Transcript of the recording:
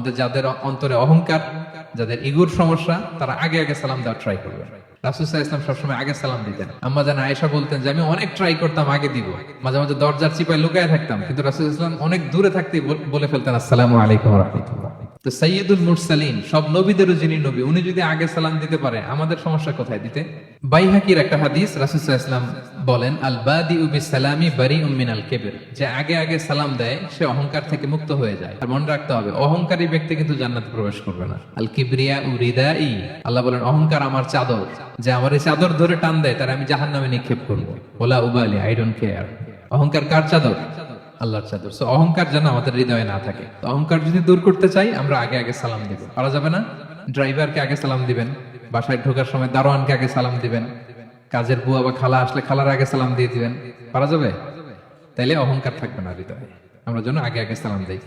আমাদের যাদের অন্তরে অহংকার, যাদের ইগুর সমস্যা, তারা আগে আগে সালাম দেওয়ার ট্রাই করবে। রাসূল সাল্লাল্লাহু আলাইহি ওয়াসাল্লাম সবসময় আগে সালাম দিতেন। আম্মা জান আয়েশা বলতেন যে আমি অনেক ট্রাই করতাম আগে দিব, মাঝে মাঝে দরজার চিপায় লুকায় থাকতাম, কিন্তু রাসূল সাল্লাল্লাহু আলাইহি ওয়াসাল্লাম অনেক দূরে থাকতেই বলে ফেলতেন আসসালামু আলাইকুম ওয়া রাহমাতুল্লাহ। তো সাইয়্যিদুল মুরসালিন, সব নবীদেরও যিনি নবী, উনি যদি আগে সালাম দিতে পারে, আমাদের সমস্যা কোথায় দিতে? বাইহাকির একটা হাদিস, রাসূল সাল্লাল্লাহু আলাইহি ওয়াসাল্লাম বলেন আল বাদিউ বিসসালামি বারিউম মিনাল কিবর, যে আগে আগে সালাম দেয় সে অহংকার থেকে মুক্ত হয়ে যায়। আর মনে রাখতে হবে, অহংকারী ব্যক্তি কিন্তু জান্নাতে প্রবেশ করবে না। আল কিবরিয়া রিদাই, আল্লাহ বলেন অহংকার আমার চাদর, যে আমার এই চাদর ধরে টান দেয় তার আমি জাহান্নামে নিক্ষেপ করব। ওলা উবালি, আই ডোন্ট কেয়ার। অহংকার কার চাদর? আল্লাহর চাদর। সো অহংকার যেন আমাদের হৃদয়ে না থাকে। অহংকার যদি দূর করতে চাই, আমরা আগে আগে সালাম দিব। পারা যাবে না? ড্রাইভারকে আগে সালাম দিবেন, বাসায় ঢোকার সময় দারোয়ানকে আগে সালাম দিবেন, কাজের বুয়া বা খালা আসলে খালার আগে সালাম দিয়ে দিবেন। পারা যাবে? তাইলে অহংকার থাকবে না হৃদয়ে। আমরা যেন আগে আগে সালাম দিই।